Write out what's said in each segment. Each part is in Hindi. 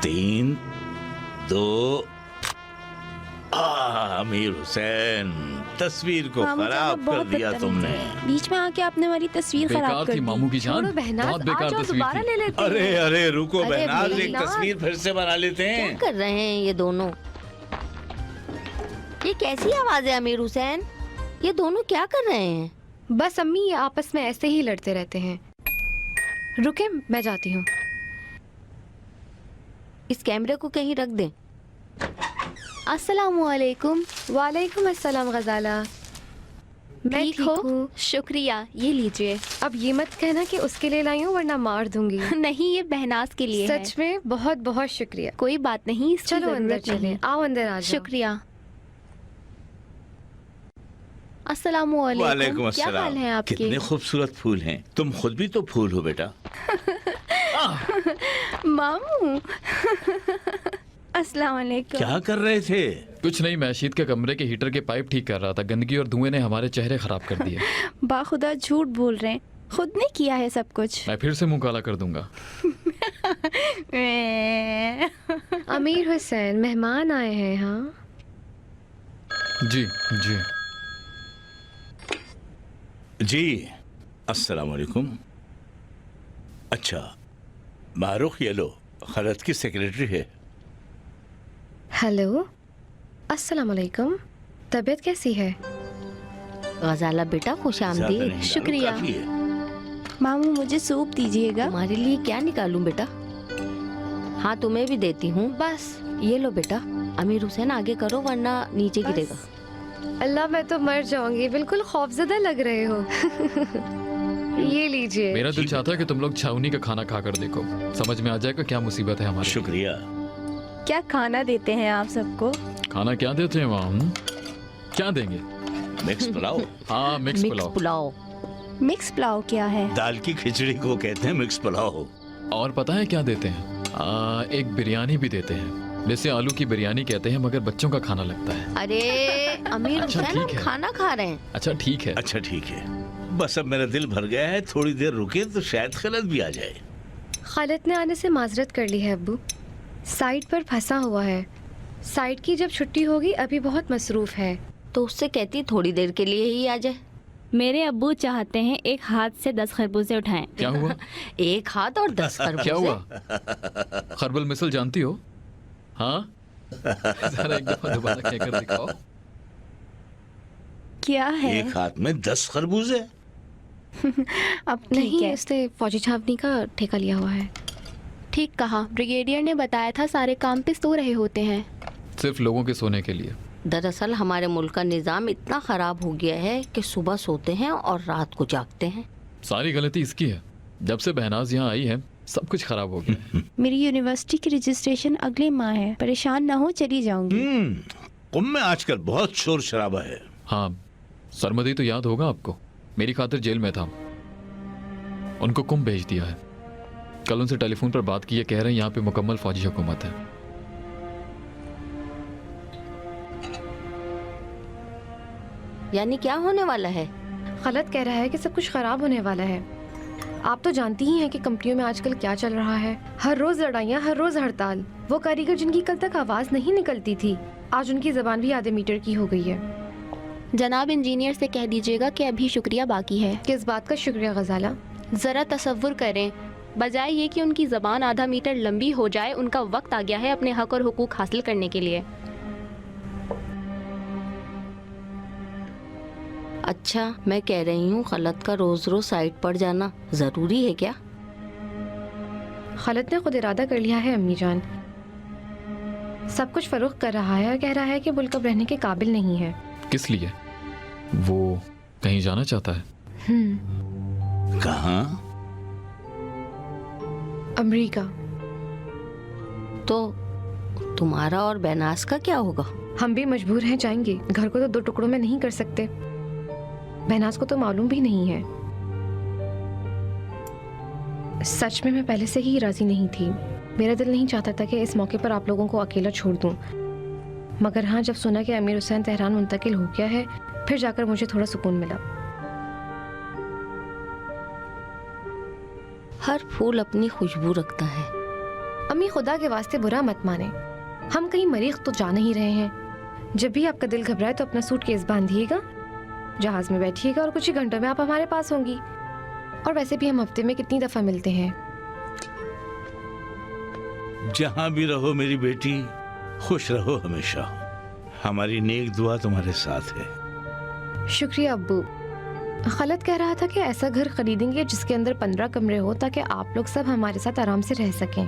3 2 अमीर हुसैन, तस्वीर को खराब कर दिया तुमने। बीच में आके आपने हमारी तस्वीर खराब कर दी। मामू की जान, बहुत बेकार तस्वीर थी। अरे अरे रुको बहनाज, एक तस्वीर फिर से बना लेते हैं। क्या कर रहे हैं ये दोनों? ये कैसी आवाज है अमीर हुसैन? ये दोनों क्या कर रहे हैं? बस अम्मी, ये आपस में ऐसे ही लड़ते रहते हैं। रुके, मैं जाती हूँ। इस कैमरे को कहीं रख दें। अस्सलामुअलैकुम। वालेकुम अस्सलाम गजाला। मैं ठीक ठीक हो? हूँ। शुक्रिया, ये लीजिए। अब ये मत कहना कि उसके लिए लाई हूँ, वरना मार दूंगी। नहीं, ये बहनाज के लिए है। सच में बहुत बहुत शुक्रिया। कोई बात नहीं, इसकी चलो अंदर जरूरत चले। नहीं। आओ अंदर आ जाओ। शुक्रिया। अस्सलामुअलैकुम। वालेकुम क्या अस्सलाम। हाल है आपके? कितने खूबसूरत फूल हैं। तुम खुद भी तो फूल हो बेटा। मामू। अस्सलाम वालेकुम। क्या कर रहे थे? कुछ नहीं, मैं शीत के कमरे के हीटर के पाइप ठीक कर रहा था। गंदगी और धुएं ने हमारे चेहरे खराब कर दिए। बाखुदा झूठ बोल रहे हैं, खुद ने किया है सब कुछ। मैं फिर से मुंह काला कर दूंगा। अमीर हुसैन, मेहमान आए हैं। हाँ जी जी जी, अस्सलाम वालेकुम। अच्छा, मारूख ये लो, खलत की सेक्रेटरी है। हेलो, अस्सलाम वालेकुम। तबीयत कैसी है? गजाला बेटा खुश ज्यादा आमदीद। नहीं डालो, शुक्रिया। काफी है। मामू, मुझे सूप दीजिएगा। तुम्हारे लिए क्या निकालूं बेटा? हाँ, तुम्हें भी देती हूँ। बस ये लो बेटा। अमीर हुसैन आगे करो, वरना नीचे बस। गिरेगा। अल्लाह, मैं तो मर जाऊंगी। बिल्कुल खौफजदा लग रहे हो। ये लीजिए। मेरा दिल चाहता है कि तुम लोग छावनी का खाना खाकर देखो, समझ में आ जाएगा क्या मुसीबत है हमारी। शुक्रिया। क्या खाना देते हैं आप सबको? खाना क्या देते हैं वहाँ? क्या देंगे? मिक्स पुलाव। हाँ, mix mix pulao. Pulao. Mix pulao क्या है? दाल की खिचड़ी को कहते हैं मिक्स पुलाव। और पता है क्या देते हैं? एक बिरयानी भी देते हैं, जैसे आलू की बिरयानी कहते हैं, मगर बच्चों का खाना लगता है। अरे अमीर अच्छा, हुसैन, ठीक हम है। खाना खा रहे हैं। अच्छा ठीक है। अच्छा ठीक है, बस अब मेरा दिल भर गया है। थोड़ी देर रुके तो शायद खलत भी आ जाए। खालिद ने आने से माजरत कर ली है अब्बू। साइट पर फंसा हुआ है। साइट की जब छुट्टी होगी, अभी बहुत मसरूफ है। तो उससे कहती थोड़ी देर के लिए ही आ जाए। मेरे अब्बू चाहते हैं एक हाथ से 10 खरबूजे उठाएं। क्या हुआ? एक हाथ और 10 खरबूजे। क्या हुआ? खरबल मिसल जानती हो? हाँ, जरा एक दफा दोबारा कहकर दिखाओ। क्या है? एक हाथ में 10 खरबूजे। अब ठीक नहीं, है। इसने फौजी छावनी का ठेका लिया हुआ है। ठीक कहा, ब्रिगेडियर ने बताया था सारे काम पे सो रहे होते हैं। सिर्फ लोगों के सोने के लिए। दरअसल हमारे मुल्क का निज़ाम इतना खराब हो गया है कि सुबह सोते हैं और रात को जागते हैं। सारी गलती इसकी है। जब से बहनाज यहाँ आई है, सब कुछ खराब हो गया। मेरी यूनिवर्सिटी की रजिस्ट्रेशन अगले माह है। परेशान ना हो, चली जाऊंगी। कुम में आजकल बहुत शोर शराबा है। हाँ, सरमदी तो याद होगा आपको, मेरी खातिर जेल में था। उनको कुम भेज दिया है। कल उनसे टेलीफोन पर बात की है, कह रहे हैं यहाँ पे मुकम्मल फौजी हुकूमत है। यानी क्या होने वाला है? खलत कह रहा है कि सब कुछ खराब होने वाला है। आप तो जानती ही हैं कि कंपनियों में आजकल क्या चल रहा है। हर रोज लड़ाइयाँ, हर रोज हड़ताल। वो कारीगर जिनकी कल तक आवाज नहीं निकलती थी, आज उनकी जबान भी आधे मीटर की हो गई है। जनाब इंजीनियर से कह दीजिएगा कि अभी शुक्रिया बाकी है। किस बात का शुक्रिया गजाला? जरा तसव्वुर करें, बजाय ये कि उनकी जबान आधा मीटर लंबी हो जाए, उनका वक्त आ गया है अपने हक और हुकूक हासिल करने के लिए। अच्छा, मैं कह रही हूँ खलत का रोज रोज साइट पर जाना जरूरी है क्या? खलत ने खुद इरादा कर लिया है अम्मी जान। सब कुछ फरोख्त कर रहा है और कह रहा है कि मुल्क अब रहने के काबिल नहीं है। किस लिए? वो कहीं जाना चाहता है। कहाँ? अमरीका। तो तुम्हारा और बेनास का क्या होगा? हम भी मजबूर हैं, जाएंगे। घर को तो 2 टुकड़ों में नहीं कर सकते। बहनाज को तो मालूम भी नहीं है। सच में मैं पहले से ही राजी नहीं थी। मेरा दिल नहीं चाहता था कि इस मौके पर आप लोगों को अकेला छोड़ दूं। मगर हाँ, जब सुना कि अमीर हुसैन तेहरान मुंतकिल हो गया है, फिर जाकर मुझे थोड़ा सुकून मिला। हर फूल अपनी खुशबू रखता है। अम्मी खुदा के वास्ते बुरा मत माने, हम कहीं मरीख तो जा नहीं रहे हैं। जब भी आपका दिल घबराए तो अपना सूटकेस बांधिएगा, जहाज में बैठिएगा और कुछ ही घंटों में आप हमारे पास होंगी। और वैसे भी हम हफ्ते में कितनी दफा मिलते हैं। जहां भी रहो मेरी बेटी, खुश रहो हमेशा। हमारी नेक दुआ तुम्हारे साथ है। शुक्रिया अब्बू। खलत कह रहा था कि ऐसा घर खरीदेंगे जिसके अंदर 15 कमरे हो, ताकि आप लोग सब हमारे साथ आराम से रह सकें।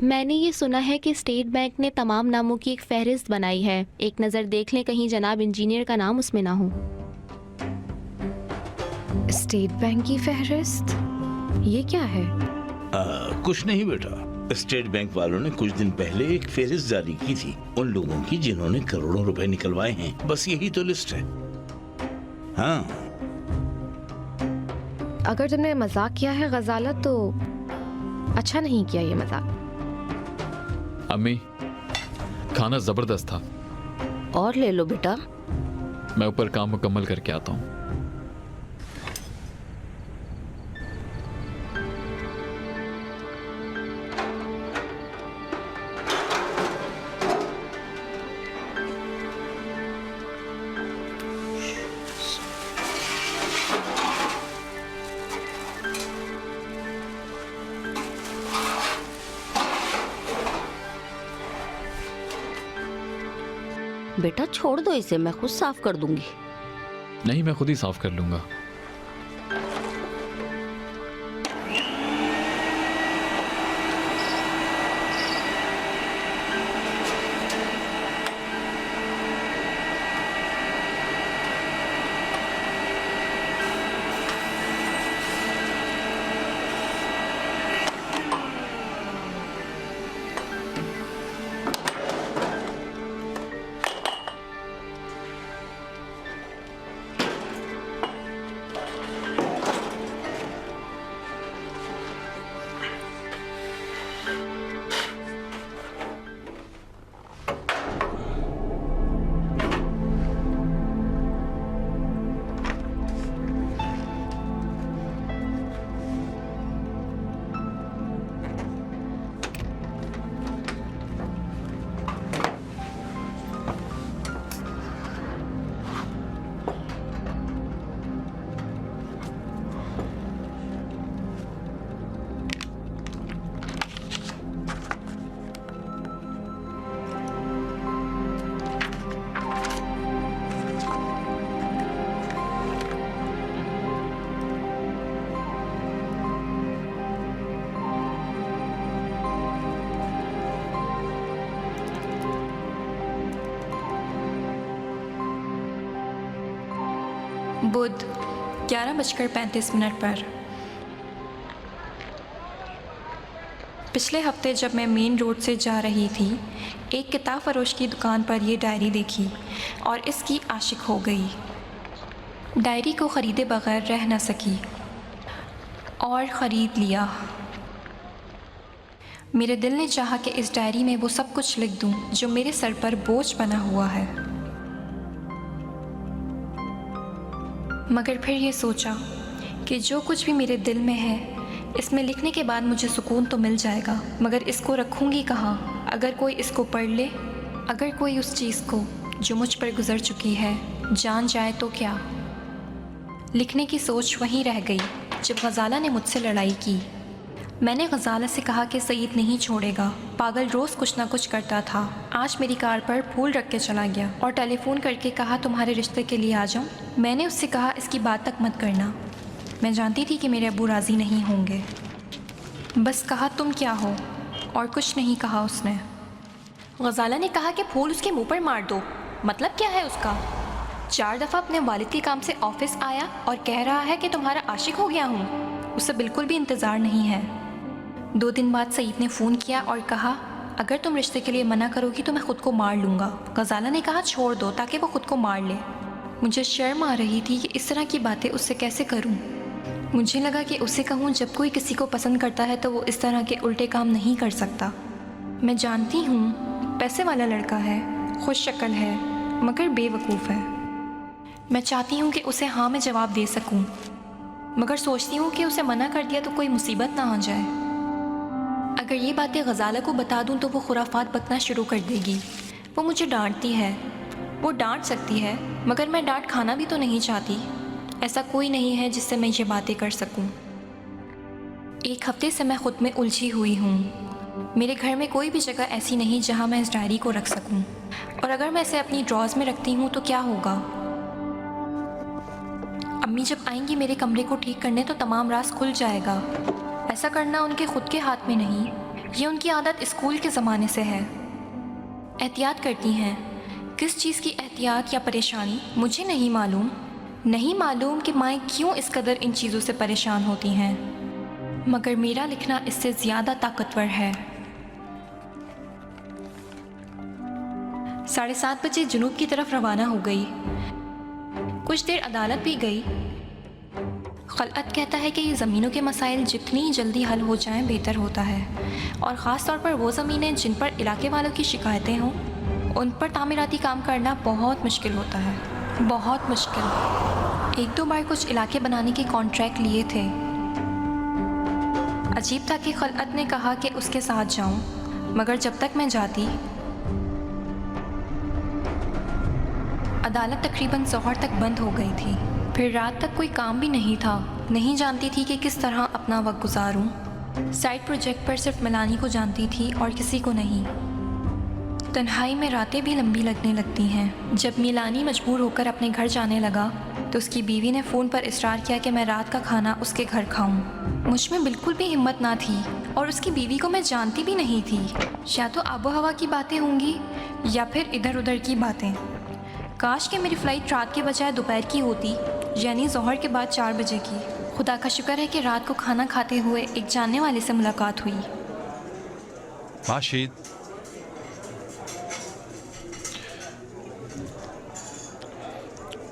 मैंने ये सुना है कि स्टेट बैंक ने तमाम नामों की एक फहरिस्त बनाई है। एक नज़र देख लें, कहीं जनाब इंजीनियर का नाम उसमें ना हो। स्टेट बैंक की फहरिस्त? ये क्या है? कुछ नहीं बेटा, स्टेट बैंक वालों ने कुछ दिन पहले एक फहरिस्त जारी की थी उन लोगों की जिन्होंने करोड़ों रुपए निकलवाए हैं। बस यही तो लिस्ट है। हाँ, अगर तुमने मजाक किया है गजाला, तो अच्छा नहीं किया ये मजाक। अम्मी, खाना जबरदस्त था। और ले लो बेटा। मैं ऊपर काम मुकम्मल करके आता हूँ। बेटा छोड़ दो इसे, मैं खुद साफ कर दूंगी। नहीं, मैं खुद ही साफ कर लूंगा। बुध 11:35 पर। पिछले हफ्ते जब मैं मेन रोड से जा रही थी, एक किताब फरोश की दुकान पर ये डायरी देखी और इसकी आशिक हो गई। डायरी को ख़रीदे बगैर रह न सकी और ख़रीद लिया। मेरे दिल ने चाहा कि इस डायरी में वो सब कुछ लिख दूं जो मेरे सर पर बोझ बना हुआ है, मगर फिर ये सोचा कि जो कुछ भी मेरे दिल में है इसमें लिखने के बाद मुझे सुकून तो मिल जाएगा, मगर इसको रखूँगी कहाँ? अगर कोई इसको पढ़ ले, अगर कोई उस चीज़ को जो मुझ पर गुजर चुकी है जान जाए तो क्या? लिखने की सोच वहीं रह गई जब गजाला ने मुझसे लड़ाई की। मैंने गजाला से कहा कि सईद नहीं छोड़ेगा, पागल रोज़ कुछ ना कुछ करता था। आज मेरी कार पर फूल रख के चला गया और टेलीफोन करके कहा तुम्हारे रिश्ते के लिए आ जाऊँ। मैंने उससे कहा इसकी बात तक मत करना, मैं जानती थी कि मेरे अब्बू राज़ी नहीं होंगे। बस कहा तुम क्या हो, और कुछ नहीं कहा उसने। गजाला ने कहा कि फूल उसके मुंह पर मार दो, मतलब क्या है उसका? 4 दफ़ा अपने वालिद के काम से ऑफिस आया और कह रहा है कि तुम्हारा आशिक हो गया हूँ। उसे बिल्कुल भी इंतज़ार नहीं है। 2 दिन बाद सईद ने फ़ोन किया और कहा अगर तुम रिश्ते के लिए मना करोगी तो मैं ख़ुद को मार लूँगा। गजाला ने कहा छोड़ दो ताकि वो ख़ुद को मार ले। मुझे शर्म आ रही थी कि इस तरह की बातें उससे कैसे करूँ। मुझे लगा कि उसे कहूँ जब कोई किसी को पसंद करता है तो वो इस तरह के उल्टे काम नहीं कर सकता। मैं जानती हूँ पैसे वाला लड़का है, खुश शक्ल है, मगर बेवकूफ़ है। मैं चाहती हूँ कि उसे हाँ में जवाब दे सकूँ, मगर सोचती हूँ कि उसे मना कर दिया तो कोई मुसीबत ना आ जाए। अगर ये बातें गज़ाला को बता दूँ तो वो खुराफात बकना शुरू कर देगी। वो मुझे डांटती है। वो डांट सकती है मगर मैं डांट खाना भी तो नहीं चाहती। ऐसा कोई नहीं है जिससे मैं ये बातें कर सकूं। एक हफ्ते से मैं खुद में उलझी हुई हूँ। मेरे घर में कोई भी जगह ऐसी नहीं जहाँ मैं इस डायरी को रख सकूं। और अगर मैं इसे अपनी ड्रॉज में रखती हूँ तो क्या होगा? अम्मी जब आएंगी मेरे कमरे को ठीक करने तो तमाम राज खुल जाएगा। ऐसा करना उनके खुद के हाथ में नहीं, ये उनकी आदत स्कूल के ज़माने से है। एहतियात करती हैं। किस चीज़ की एहतियात या परेशानी मुझे नहीं मालूम। नहीं मालूम कि माएँ क्यों इस कदर इन चीज़ों से परेशान होती हैं, मगर मेरा लिखना इससे ज़्यादा ताकतवर है। 7:30 बजे जुनूब की तरफ रवाना हो गई। कुछ देर अदालत भी गई। खलअत कहता है कि ये ज़मीनों के मसाइल जितनी जल्दी हल हो जाएं बेहतर होता है, और ख़ास तौर पर वो ज़मीनें जिन पर इलाके वालों की शिकायतें हों उन पर तामीराती काम करना बहुत मुश्किल होता है, बहुत मुश्किल। 1-2 बार कुछ इलाके बनाने के कॉन्ट्रैक्ट लिए थे। अजीब था कि खलअत ने कहा कि उसके साथ जाऊं, मगर जब तक मैं जाती अदालत तकरीबन ज़ोहर तक बंद हो गई थी। फिर रात तक कोई काम भी नहीं था। नहीं जानती थी कि किस तरह अपना वक्त गुजारूं। साइड प्रोजेक्ट पर सिर्फ मिलानी को जानती थी और किसी को नहीं। तन्हाई में रातें भी लंबी लगने लगती हैं। जब मिलानी मजबूर होकर अपने घर जाने लगा तो उसकी बीवी ने फ़ोन पर इसरार किया कि मैं रात का खाना उसके घर खाऊं। मुझ में बिल्कुल भी हिम्मत ना थी और उसकी बीवी को मैं जानती भी नहीं थी। या तो आबो हवा की बातें होंगी या फिर इधर उधर की बातें। काश कि मेरी फ़्लाइट रात के बजाय दोपहर की होती, यानी ज़ोहर के बाद 4 बजे की। खुदा का शुक्र है कि रात को खाना खाते हुए एक जानने वाले से मुलाकात हुई। माशीद,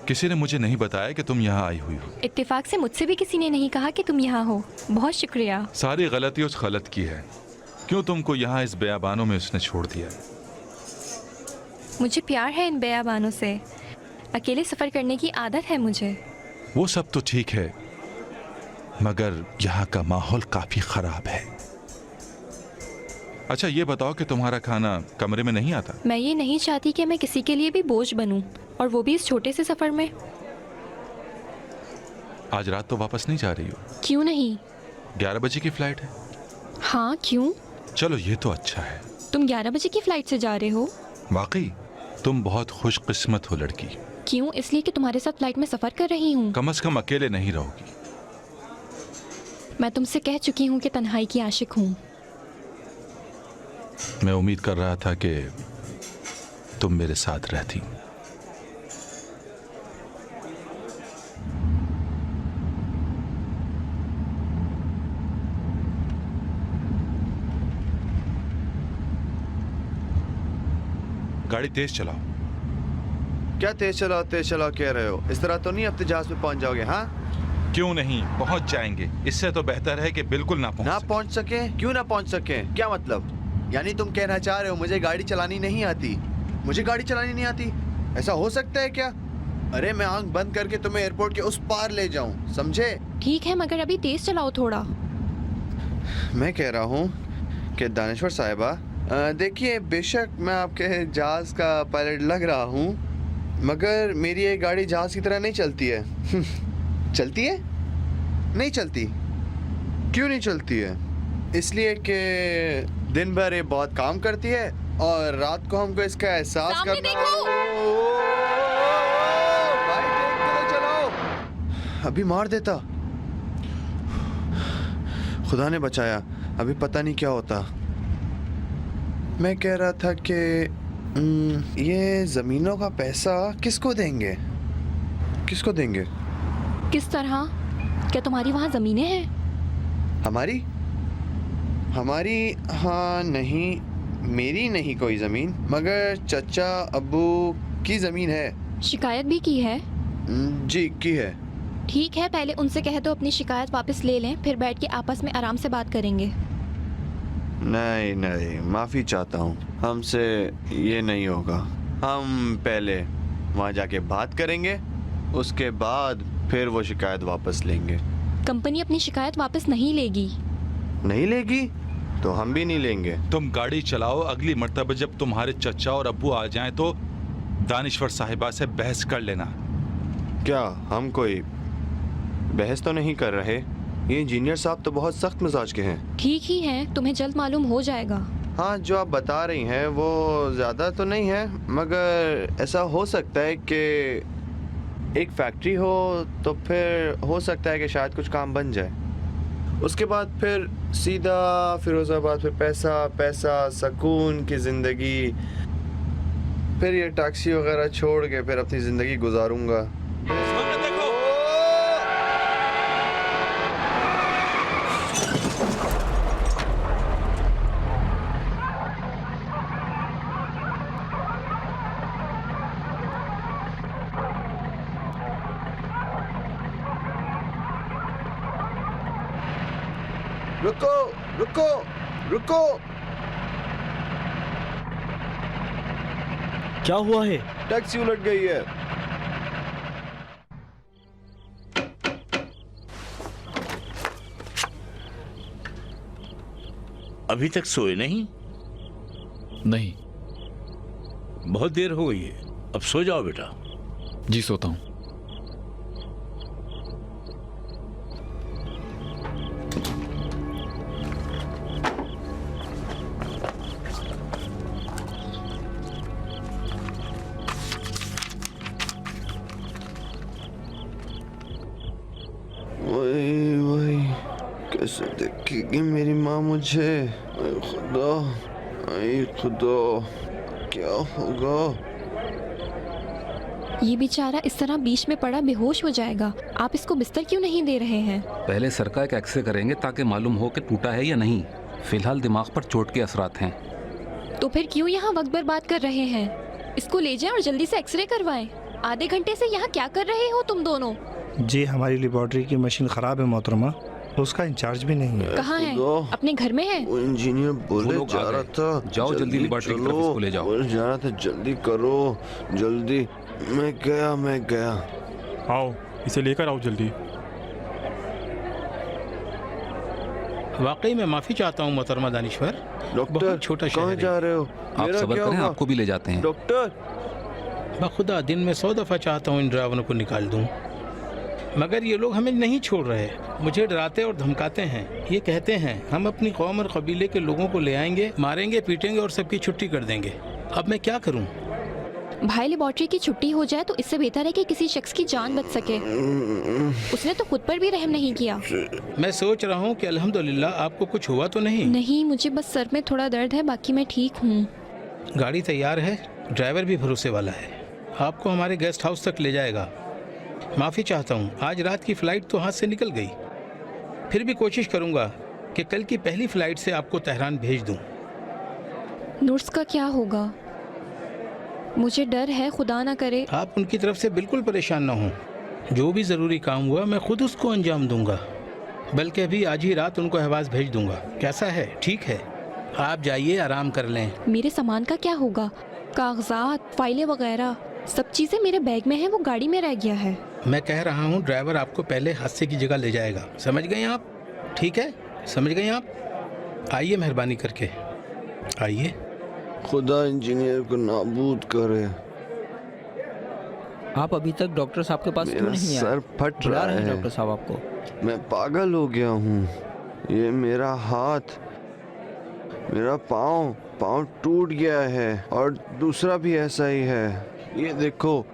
किसी ने मुझे नहीं बताया कि तुम यहाँ आई हुई हो। इत्तेफाक से मुझसे भी किसी ने नहीं कहा कि तुम यहाँ हो। बहुत शुक्रिया। सारी गलती उस खलत की है। क्यों तुमको यहाँ इस बेयाबानों में उसने छोड़ दिया? मुझे प्यार है इन बेयाबानों से। अकेले सफ़र करने की आदत है मुझे। वो सब तो ठीक है, मगर यहाँ का माहौल काफी खराब है। अच्छा ये बताओ कि तुम्हारा खाना कमरे में नहीं आता? मैं ये नहीं चाहती कि मैं किसी के लिए भी बोझ बनूं, और वो भी इस छोटे से सफ़र में। आज रात तो वापस नहीं जा रही हो? क्यों नहीं? 11 बजे की फ्लाइट है। हाँ, क्यों? चलो ये तो अच्छा है। तुम 11 बजे की फ़्लाइट से जा रहे हो? वाकई तुम बहुत खुशकिस्मत हो लड़की। क्यों? इसलिए कि तुम्हारे साथ फ्लाइट में सफ़र कर रही हूँ। कम से कम अकेले नहीं रहोगी। मैं तुमसे कह चुकी हूँ कि तन्हाई की आशिक हूँ। मैं उम्मीद कर रहा था कि तुम मेरे साथ रहती। गाड़ी तेज चलाओ। क्या तेज चलाओ कह रहे हो? इस तरह तो नहीं अपने जहाज पे पहुंच जाओगे? हाँ, क्यों नहीं, पहुंच जाएंगे। इससे तो बेहतर है कि बिल्कुल ना पहुंच सके। क्यों ना पहुंच सके? क्या मतलब? यानी तुम कहना चाह रहे हो मुझे गाड़ी चलानी नहीं आती? मुझे गाड़ी चलानी नहीं आती? ऐसा हो सकता है क्या? अरे मैं आंख बंद करके तुम्हें एयरपोर्ट के उस पार ले जाऊं, समझे? ठीक है, मगर अभी तेज चलाओ थोड़ा। मैं कह रहा हूँ कि दानिश्वर साहिबा, देखिए बेशक मैं आपके जहाज का पायलट लग रहा हूँ, मगर मेरी ये गाड़ी जहाज की तरह नहीं चलती है। चलती है? नहीं चलती। क्यों नहीं चलती है? इसलिए कि दिन भर ये बहुत काम करती है और रात को हमको इसका एहसास करना। भाई देख तो चलाओ। अभी मार देता। खुदा ने बचाया, अभी पता नहीं क्या होता। मैं कह रहा था कि ये ज़मीनों का पैसा किसको देंगे? किसको देंगे? किस तरह? क्या तुम्हारी वहाँ ज़मीनें हैं? हमारी? हाँ, नहीं, मेरी नहीं कोई ज़मीन, मगर चचा अब्बू की ज़मीन है। शिकायत भी की है? जी की है। ठीक है, पहले उनसे कह दो अपनी शिकायत वापस ले लें, फिर बैठ के आपस में आराम से बात करेंगे। नहीं, माफ़ी चाहता हूँ, हमसे ये नहीं होगा। हम पहले वहाँ जाके बात करेंगे, उसके बाद फिर वो शिकायत वापस लेंगे। कंपनी अपनी शिकायत वापस नहीं लेगी। नहीं लेगी तो हम भी नहीं लेंगे। तुम गाड़ी चलाओ, अगली मर्तबा जब तुम्हारे चचा और अब्बू आ जाएं तो दानिश्वर साहिबा से बहस कर लेना। क्या हम कोई बहस तो नहीं कर रहे? ये इंजीनियर साहब तो बहुत सख्त मिजाज के हैं। ठीक ही है, तुम्हें जल्द मालूम हो जाएगा। हाँ, जो आप बता रही हैं वो ज़्यादा तो नहीं है, मगर ऐसा हो सकता है कि एक फैक्ट्री हो तो फिर हो सकता है कि शायद कुछ काम बन जाए। उसके बाद फिर सीधा फिरोज़ाबाद, फिर पैसा पैसा, सुकून की ज़िंदगी। फिर ये टैक्सी वगैरह छोड़ के फिर अपनी ज़िंदगी गुजारूंगा। रुको रुको रुको। क्या हुआ है? टैक्सी उलट गई है। अभी तक सोए नहीं? नहीं। बहुत देर हो गई है, अब सो जाओ बेटा। जी सोता हूँ। वही कैसे देखेगी मेरी माँ मुझे? ऐ खुदा क्या होगा? ये बेचारा इस तरह बीच में पड़ा बेहोश हो जाएगा। आप इसको बिस्तर क्यों नहीं दे रहे हैं? पहले सर का एक एक्सरे करेंगे ताकि मालूम हो कि टूटा है या नहीं। फिलहाल दिमाग पर चोट के असरात हैं। तो फिर क्यों यहाँ वक्त बर्बाद कर रहे हैं? इसको ले जाएं और जल्दी से एक्सरे करवाएं। आधे घंटे से यहाँ क्या कर रहे हो तुम दोनों? जी हमारी लेबोरेटरी की मशीन खराब है मोहतरमा, उसका इंचार्ज भी नहीं है। कहाँ है? अपने घर में है? वो इंजीनियर बोले जा रहा था जाओ जल्दी लेबोरेटरी की तरफ इसको ले जाओ। बोले जा रहा था जल्दी करो जल्दी। मैं गया। आओ इसे लेकर आओ जल्दी। वाकई मैं माफ़ी चाहता हूँ मोहतरमा दानिश्वर। डॉक्टर छोटा कहाँ जा रहे हो? आप सब्र करें, आपको भी ले जाते हैं। डॉक्टर बखुदा दिन में 100 दफ़ा चाहता हूँ इन ड्राइवरों को निकाल दूँ, मगर ये लोग हमें नहीं छोड़ रहे। मुझे डराते और धमकाते हैं। ये कहते हैं हम अपनी कौम और कबीले के लोगों को ले आएंगे, मारेंगे पीटेंगे और सबकी छुट्टी कर देंगे। अब मैं क्या करूं? भाई लेबोरेटरी की छुट्टी हो जाए तो इससे बेहतर है कि किसी शख्स की जान बच सके। उसने तो खुद पर भी रहम नहीं किया। मैं सोच रहा हूं कि अल्हम्दुलिल्लाह आपको कुछ हुआ तो नहीं? नहीं, मुझे बस सर में थोड़ा दर्द है, बाकी मैं ठीक हूँ। गाड़ी तैयार है, ड्राइवर भी भरोसे वाला है, आपको हमारे गेस्ट हाउस तक ले जाएगा। माफ़ी चाहता हूँ, आज रात की फ़्लाइट तो हाथ से निकल गई। फिर भी कोशिश करूँगा कि कल की पहली फ़्लाइट से आपको तेहरान भेज दूँ। नूर्स का क्या होगा? मुझे डर है, खुदा ना करे। आप उनकी तरफ से बिल्कुल परेशान ना हों। जो भी ज़रूरी काम हुआ मैं खुद उसको अंजाम दूंगा, बल्कि अभी आज ही रात उनको आवाज़ भेज दूंगा। कैसा है? ठीक है, आप जाइए आराम कर लें। मेरे सामान का क्या होगा? कागजात, फाइलें वगैरह सब चीज़ें मेरे बैग में है, वो गाड़ी में रह गया है। मैं कह रहा हूँ ड्राइवर आपको पहले हादसे की जगह ले जाएगा। समझ गए आप? ठीक है, समझ गए आप? आइए मेहरबानी करके आइए। खुदा इंजीनियर को नाबूद करे। आप अभी तक डॉक्टर साहब के पास क्यों नहीं आए? सर फट रहा है डॉक्टर साहब आपको। मैं पागल हो गया हूँ। ये मेरा हाथ, मेरा पाँव टूट गया है और दूसरा भी ऐसा ही है। ये देखो।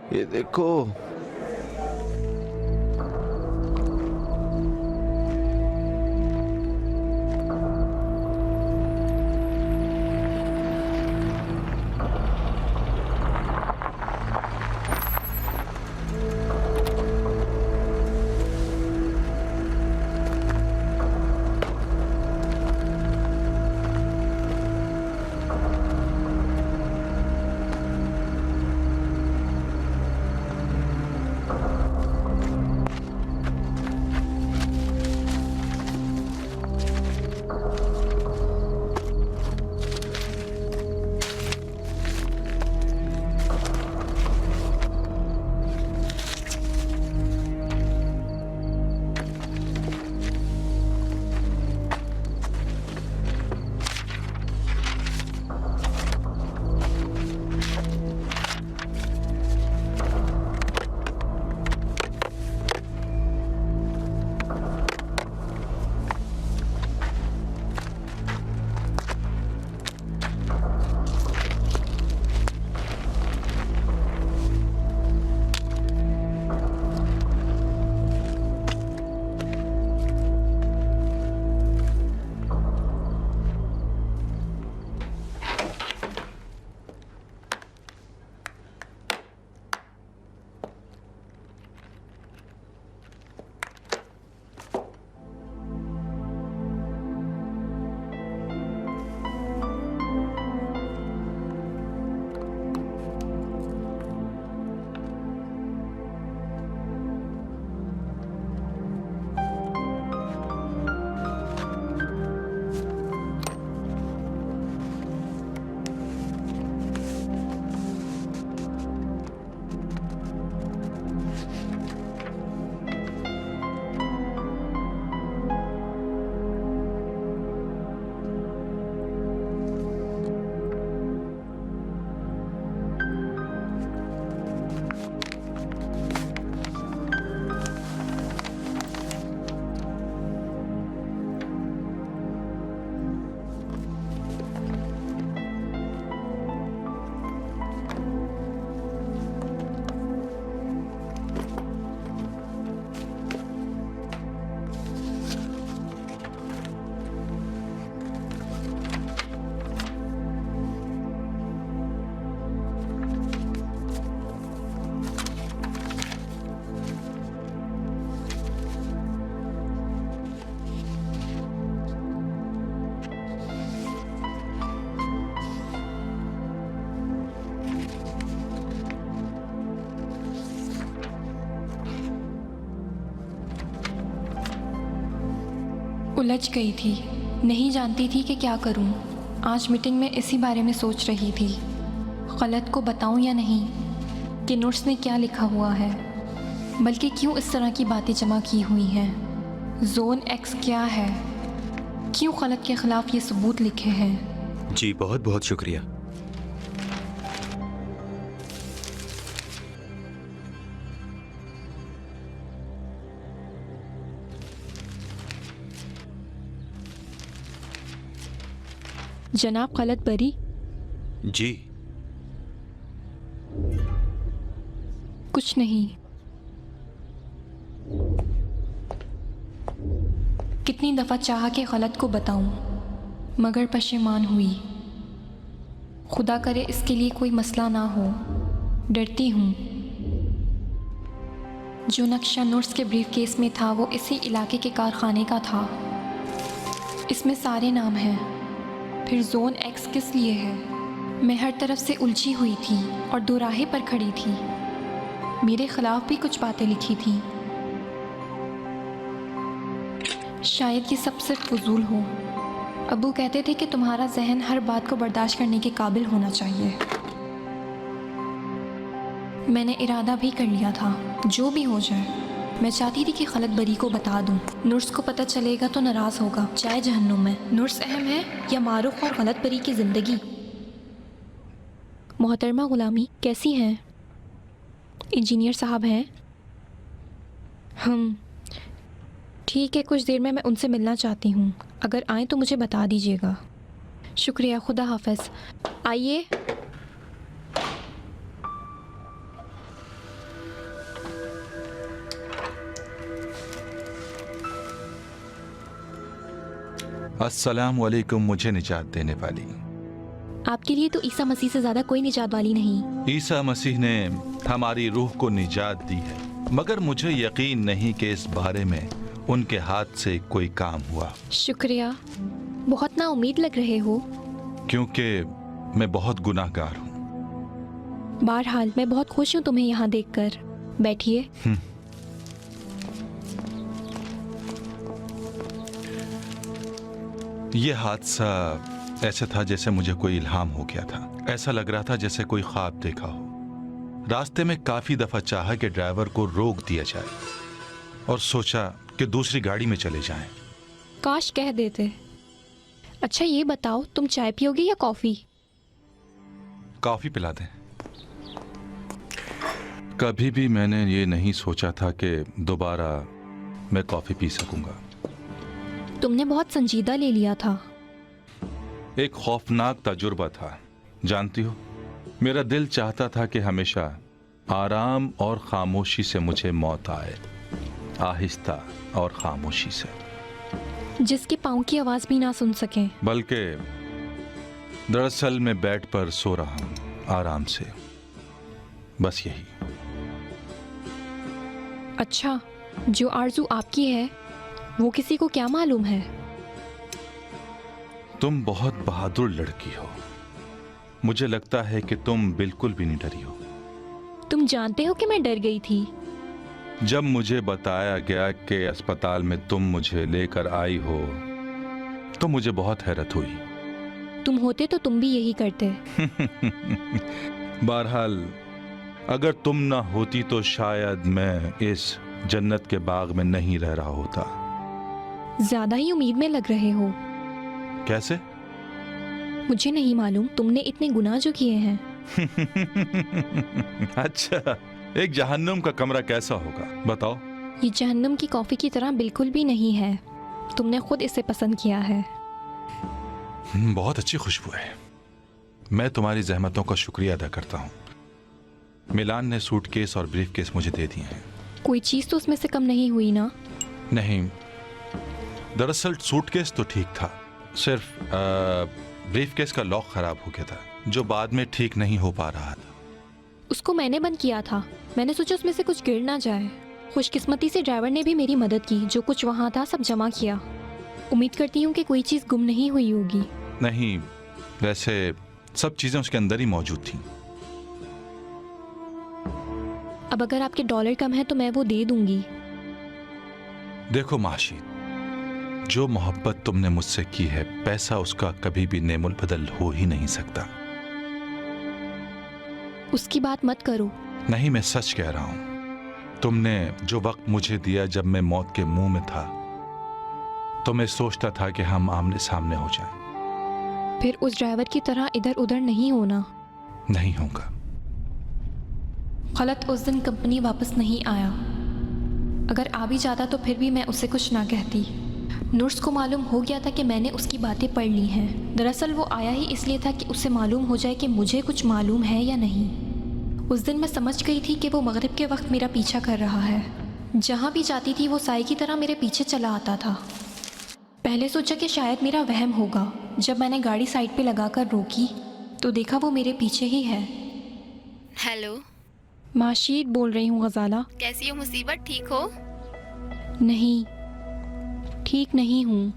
उलझ गई थी, नहीं जानती थी कि क्या करूं। आज मीटिंग में इसी बारे में सोच रही थी, गलत को बताऊं या नहीं, कि नोट्स में क्या लिखा हुआ है, बल्कि क्यों इस तरह की बातें जमा की हुई हैं। जोन एक्स क्या है, क्यों गलत के खिलाफ ये सबूत लिखे हैं। जी बहुत बहुत शुक्रिया। जनाब गलत बरी। जी कुछ नहीं। कितनी दफ़ा चाहा कि गलत को बताऊं, मगर पशेमान हुई। खुदा करे इसके लिए कोई मसला ना हो, डरती हूँ। जो नक्शा नोट्स के ब्रीफ केस में था वो इसी इलाके के कारखाने का था। इसमें सारे नाम हैं। फिर जोन एक्स किस लिए है? मैं हर तरफ से उलझी हुई थी और दोराहे पर खड़ी थी। मेरे खिलाफ भी कुछ बातें लिखी थी। शायद ये सब सिर्फ फजूल हो। अबू कहते थे कि तुम्हारा जहन हर बात को बर्दाश्त करने के काबिल होना चाहिए। मैंने इरादा भी कर लिया था, जो भी हो जाए। मैं चाहती थी कि गलत बरी को बता दूं। नूर्स को पता चलेगा तो नाराज़ होगा। चाहे जहन्नुम में। नूर्स अहम है या मारूफ और गलत बरी की ज़िंदगी? मोहतरमा गुलामी कैसी हैं? इंजीनियर साहब हैं? हम ठीक है, कुछ देर में मैं उनसे मिलना चाहती हूँ। अगर आए तो मुझे बता दीजिएगा। शुक्रिया, खुदा हाफ़िज़। आइए। अस्सलाम वालेकुम। मुझे निजात देने वाली। आपके लिए तो ईसा मसीह से ज़्यादा कोई निजात वाली नहीं। ईसा मसीह ने हमारी रूह को निजात दी है, मगर मुझे यकीन नहीं कि इस बारे में उनके हाथ से कोई काम हुआ। शुक्रिया, बहुत ना उम्मीद लग रहे हो। क्योंकि मैं बहुत गुनाहगार हूँ। बहरहाल मैं बहुत खुश हूँ तुम्हें यहाँ देखकर। बैठिए। ये हादसा ऐसा था जैसे मुझे कोई इल्हाम हो गया था। ऐसा लग रहा था जैसे कोई ख्वाब देखा हो। रास्ते में काफी दफा चाहा कि ड्राइवर को रोक दिया जाए और सोचा कि दूसरी गाड़ी में चले जाएं। काश कह देते। अच्छा ये बताओ, तुम चाय पियोगे या कॉफी? कॉफी पिला दें। कभी भी मैंने ये नहीं सोचा था कि दोबारा मैं कॉफी पी सकूंगा। तुमने बहुत संजीदा ले लिया था। एक खौफनाक तजुर्बा था। जानती हो, मेरा दिल चाहता था कि हमेशा आराम और खामोशी से मुझे मौत आए, आहिस्ता और खामोशी से, जिसके पाँव की आवाज भी ना सुन सके। बल्कि दरअसल मैं बेड पर सो रहा हूँ आराम से, बस यही। अच्छा, जो आरज़ू आपकी है वो किसी को क्या मालूम है? तुम बहुत बहादुर लड़की हो। मुझे लगता है कि तुम बिल्कुल भी नहीं डरी हो। तुम जानते हो कि मैं डर गई थी। जब मुझे बताया गया कि अस्पताल में तुम मुझे लेकर आई हो तो मुझे बहुत हैरत हुई। तुम होते तो तुम भी यही करते। बहरहाल अगर तुम ना होती तो शायद मैं इस जन्नत के बाग में नहीं रह रहा होता। ज्यादा ही उम्मीद में लग रहे हो। कैसे? मुझे नहीं मालूम, तुमने इतने गुनाह जो किए हैं। अच्छा, एक जहन्नुम का कमरा कैसा होगा बताओ? ये जहन्नुम की कॉफी की तरह बिल्कुल भी नहीं है। तुमने खुद इसे पसंद किया है। बहुत अच्छी खुशबू है। मैं तुम्हारी जहमतों का शुक्रिया अदा करता हूँ। मिलान ने सूटकेस और ब्रीफकेस मुझे दे दिए हैं। कोई चीज तो उसमें से कम नहीं हुई ना? नहीं, दरअसल सूटकेस तो ठीक था, सिर्फ ब्रीफकेस का लॉक खराब हो गया था, जो बाद में ठीक नहीं हो पा रहा था। उसको मैंने बंद किया था। मैंने सोचा उसमें से कुछ गिर ना जाए। खुशकिस्मती से ड्राइवर ने भी मेरी मदद की। जो कुछ वहाँ था सब जमा किया। उम्मीद करती हूँ कि कोई चीज़ गुम नहीं हुई होगी। नहीं, वैसे सब चीज़ें उसके अंदर ही मौजूद थीं। अब अगर आपके डॉलर कम है तो मैं वो दे दूंगी। देखो माशिद, जो मोहब्बत तुमने मुझसे की है, पैसा उसका कभी भी नेमुल बदल हो ही नहीं सकता। उसकी बात मत करो। नहीं, मैं सच कह रहा हूं। तुमने जो वक्त मुझे दिया जब मैं मौत के मुंह में था, तो मैं सोचता था कि हम आमने सामने हो जाएं। फिर उस ड्राइवर की तरह इधर उधर नहीं होना। नहीं होगा। खलत उस दिन कंपनी वापस नहीं आया। अगर आ भी जाता तो फिर भी मैं उसे कुछ ना कहती। नुर्स को मालूम हो गया था कि मैंने उसकी बातें पढ़ ली हैं। दरअसल वो आया ही इसलिए था कि उसे मालूम हो जाए कि मुझे कुछ मालूम है या नहीं। उस दिन मैं समझ गई थी कि वो मगरिब के वक्त मेरा पीछा कर रहा है। जहाँ भी जाती थी वो साई की तरह मेरे पीछे चला आता था। पहले सोचा कि शायद मेरा वहम होगा। जब मैंने गाड़ी साइड पे लगाकर रोकी तो देखा वो मेरे पीछे ही है। हेलो, माशीद बोल रही हूँ गजाला। कैसी हो मुसीबत, ठीक हो? नहीं, ठीक नहीं हूँ,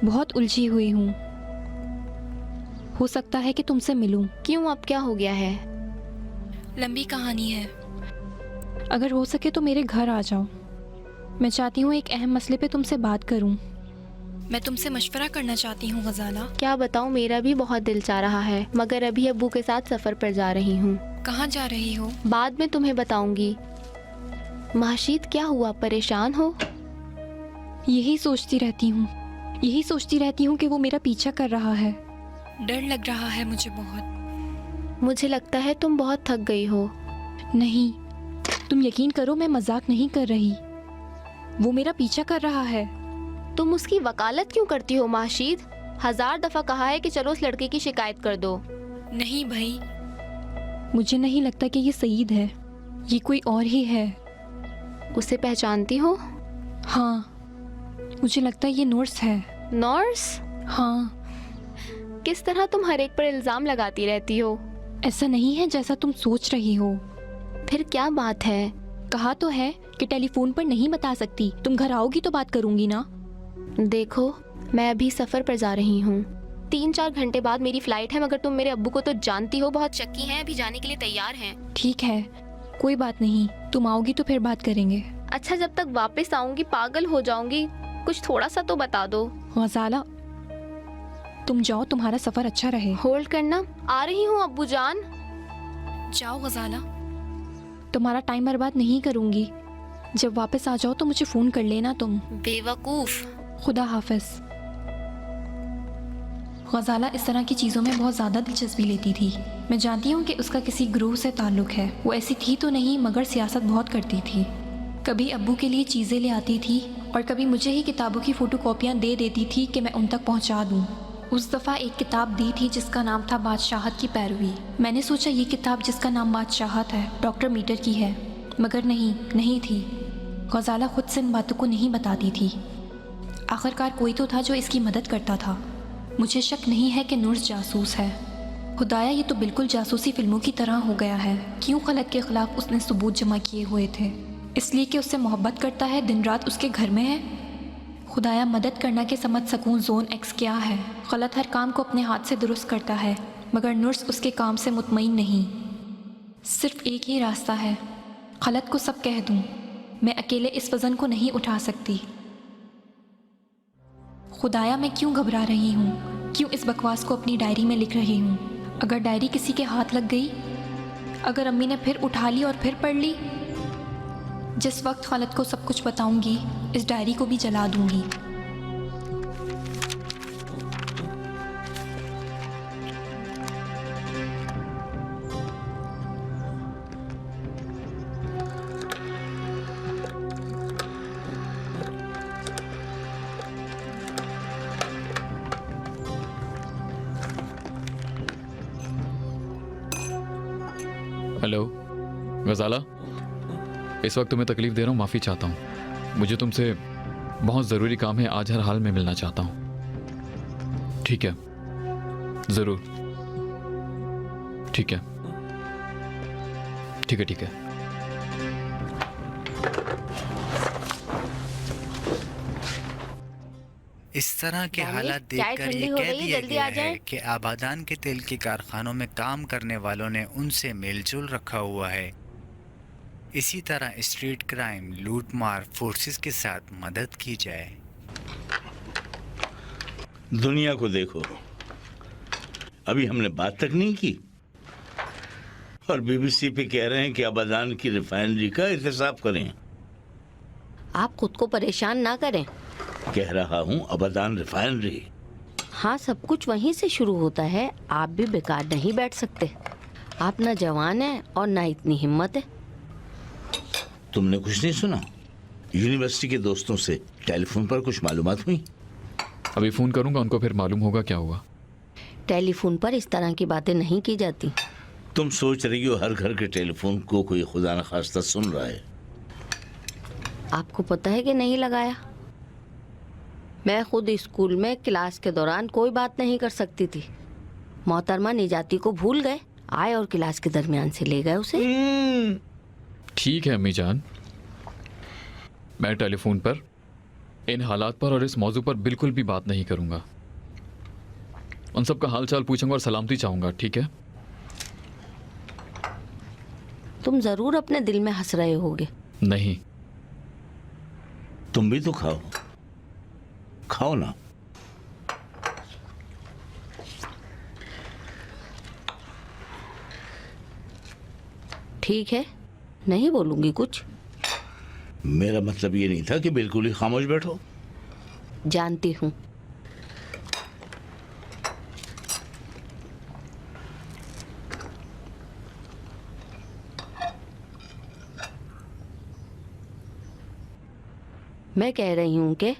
बहुत उलझी हुई हूँ। हो सकता है कि तुमसे मिलूं। क्यों, अब क्या हो गया है? लंबी कहानी है। अगर हो सके तो मेरे घर आ जाओ। मैं चाहती हूँ एक अहम मसले पे तुमसे बात करूँ। मैं तुमसे मशवरा करना चाहती हूँ गजाला। क्या बताऊँ, मेरा भी बहुत दिल चाह रहा है, मगर अभी अब्बू के साथ सफ़र पर जा रही हूँ। कहाँ जा रही हो? बाद में तुम्हें बताऊंगी। माशीद, क्या हुआ, परेशान हो? यही सोचती रहती हूँ, यही सोचती रहती हूँ कि वो मेरा पीछा कर रहा है। डर लग रहा है मुझे बहुत। मुझे लगता है तुम बहुत थक गई हो। नहीं, तुम यकीन करो, मैं मजाक नहीं कर रही। वो मेरा पीछा कर रहा है। तुम उसकी वकालत क्यों करती हो माशीद? 1000 दफ़ा कहा है कि चलो उस लड़के की शिकायत कर दो। नहीं भाई, मुझे नहीं लगता कि ये सईद है, ये कोई और ही है। उसे पहचानती हो? हाँ, मुझे लगता है ये नर्स है। नर्स? हाँ। किस तरह तुम हर एक पर इल्ज़ाम लगाती रहती हो? ऐसा नहीं है जैसा तुम सोच रही हो। फिर क्या बात है? कहा तो है कि टेलीफोन पर नहीं बता सकती। तुम घर आओगी तो बात करूंगी ना। देखो, मैं अभी सफ़र पर जा रही हूँ। 3-4 घंटे बाद मेरी फ़्लाइट है, मगर तुम मेरे अब्बू को तो जानती हो, बहुत शक्की हैं, अभी जाने के लिए तैयार हैं। ठीक है, कोई बात नहीं, तुम आओगी तो फिर बात करेंगे। अच्छा, जब तक वापस आऊंगी पागल हो जाऊंगी, कुछ थोड़ा सा तो बता दो। गजाला, तुम जाओ, तुम्हारा सफ़र अच्छा रहे। होल्ड करना, आ रही हूँ अब्बू जान। जाओ गजाला, तुम्हारा टाइम बर्बाद नहीं करूंगी। जब वापस आ जाओ तो मुझे फ़ोन कर लेना तुम। बेवकूफ़। खुदा हाफिज। गजाला इस तरह की चीज़ों में बहुत ज़्यादा दिलचस्पी लेती थी। मैं जानती हूँ कि उसका किसी ग्रोह से ताल्लुक़ है। वो ऐसी थी तो नहीं, मगर सियासत बहुत करती थी। कभी अब्बू के लिए चीज़ें ले आती थी और कभी मुझे ही किताबों की फ़ोटोकॉपियाँ दे देती थी कि मैं उन तक पहुँचा दूँ। उस दफ़ा एक किताब दी थी जिसका नाम था बादशाहत की पैरवी। मैंने सोचा ये किताब जिसका नाम बादशाहत है डॉक्टर मीटर की है, मगर नहीं थी। गजाला खुद से इन बातों को नहीं बताती थी। आखिरकार कोई तो था जो इसकी मदद करता था। मुझे शक नहीं है कि नूर्स जासूस है। खुदाया, ये तो बिल्कुल जासूसी फिल्मों की तरह हो गया है। क्यों खलक के खिलाफ उसने सबूत जमा किए हुए थे? इसलिए कि उससे मोहब्बत करता है, दिन रात उसके घर में है। खुदाया, मदद करना के समझ सकूं ज़ोन एक्स क्या है। खलत हर काम को अपने हाथ से दुरुस्त करता है, मगर नूर्स उसके काम से मुतमईन नहीं। सिर्फ एक ही रास्ता है, खलत को सब कह दूं। मैं अकेले इस वज़न को नहीं उठा सकती। खुदाया, मैं क्यों घबरा रही हूँ? क्यों इस बकवास को अपनी डायरी में लिख रही हूँ? अगर डायरी किसी के हाथ लग गई, अगर अम्मी ने फिर उठा ली और फिर पढ़ ली, जिस वक्त खलत को सब कुछ बताऊंगी, इस डायरी को भी जला दूंगी। हेलो गजाला, इस वक्त तुम्हें तकलीफ दे रहा हूँ, माफ़ी चाहता हूँ। मुझे तुमसे बहुत ज़रूरी काम है, आज हर हाल में मिलना चाहता हूँ। ठीक है, ज़रूर। ठीक है, ठीक है, ठीक है। इस तरह के हालात देखकर ये कह दिया गया है कि आबादान के तेल के कारखानों में काम करने वालों ने उनसे मेलजोल रखा हुआ है। इसी तरह स्ट्रीट क्राइम, लूटमार फोर्सेस के साथ मदद की जाए। दुनिया को देखो, अभी हमने बात तक नहीं की और बीबीसी पे कह रहे हैं कि अबादान की रिफाइनरी का एहतसाब करें। आप खुद को परेशान ना करें। कह रहा हूँ अबादान रिफाइनरी। हाँ, सब कुछ वहीं से शुरू होता है। आप भी बेकार नहीं बैठ सकते। आप ना जवान हैं और ना इतनी हिम्मत है। तुमने कुछ नहीं सुना? यूनिवर्सिटी के दोस्तों से टेलीफोन पर कुछ मालूमात हुई? अभी फ़ोन करूंगा उनको, फिर मालूम होगा क्या हुआ। टेलीफोन पर इस तरह की बातें नहीं की जाती। तुम सोच रही हो हर घर के टेलीफोन को कोई खुदा न खास्ता सुन रहा है। आपको पता है कि नहीं लगाया? मैं खुद स्कूल में क्लास के दौरान कोई बात नहीं कर सकती थी। मोहतरमा निजाती को भूल गए, आए और क्लास के दरमियान से ले गए उसे। ठीक है अम्मी जान, मैं टेलीफोन पर इन हालात पर और इस मौजू पर बिल्कुल भी बात नहीं करूंगा। उन सबका हाल चाल पूछूंगा और सलामती चाहूंगा, ठीक है? तुम जरूर अपने दिल में हंस रहे होगे। नहीं। तुम भी तो खाओ, खाओ ना। ठीक है, नहीं बोलूंगी कुछ। मेरा मतलब ये नहीं था कि बिल्कुल ही खामोश बैठो। जानती हूँ। मैं कह रही हूँ कि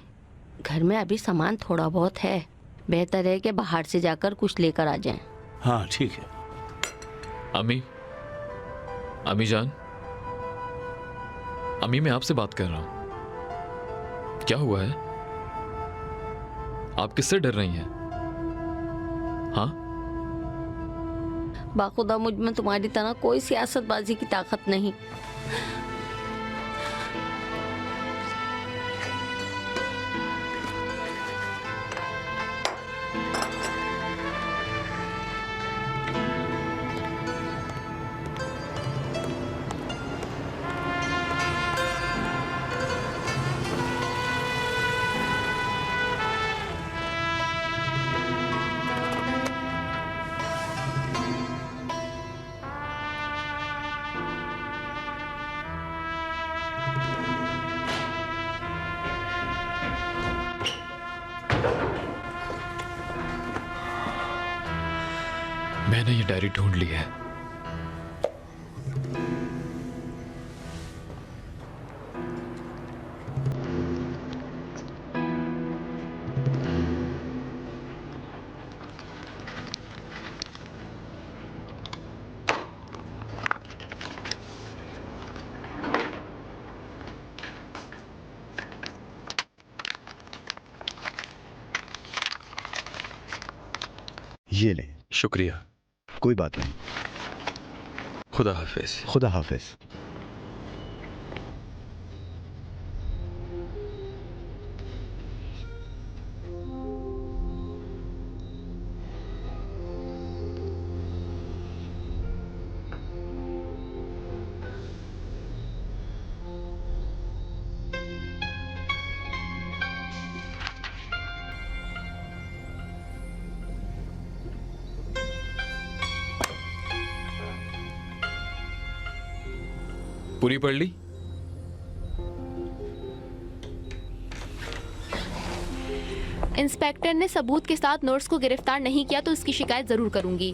घर में अभी सामान थोड़ा बहुत है, बेहतर है कि बाहर से जाकर कुछ लेकर आ जाएं। हाँ ठीक है। अम्मी जान, अम्मी मैं आपसे बात कर रहा हूं। क्या हुआ है? आप किससे डर रही हैं? हाँ? बाखुदा मुझ में तुम्हारी तरह कोई सियासतबाजी की ताकत नहीं। मैंने ये डायरी ढूंढ ली है। ये लें। शुक्रिया। कोई बात नहीं। खुदा हाफिज। खुदा हाफिज। पूरी पढ़ ली? इंस्पेक्टर ने सबूत के साथ नोट्स को गिरफ्तार नहीं किया तो उसकी शिकायत जरूर करूंगी।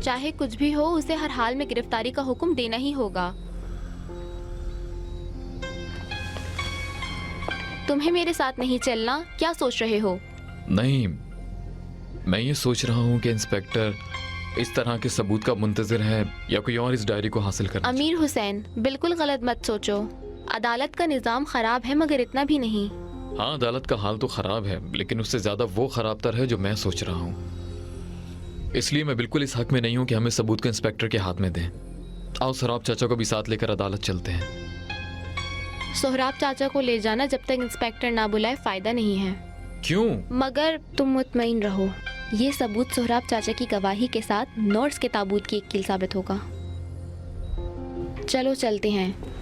चाहे कुछ भी हो, उसे हर हाल में गिरफ्तारी का हुक्म देना ही होगा। तुम्हें मेरे साथ नहीं चलना? क्या सोच रहे हो? नहीं, मैं ये सोच रहा हूँ कि इंस्पेक्टर इस तरह के सबूत का मुंतजर है या कोई और इस डायरी को हासिल करना। अमीर हुसैन, बिल्कुल गलत मत सोचो। अदालत का निज़ाम खराब है, मगर इतना भी नहीं। हाँ, अदालत का हाल तो खराब है, लेकिन उससे ज्यादा वो खराब तर है जो मैं सोच रहा हूँ। इसलिए मैं बिल्कुल इस हक में नहीं हूँ कि हमें सबूत को इंस्पेक्टर के हाथ में दें। आओ सोहराब चाचा को भी साथ लेकर अदालत चलते हैं। सोहराब चाचा को ले जाना जब तक इंस्पेक्टर ना बुलाए फायदा नहीं है। क्यों? मगर तुम मुतमईन रहो, ये सबूत सोहराब चाचा की गवाही के साथ नोट्स के ताबूत की एक कील साबित होगा। चलो चलते हैं।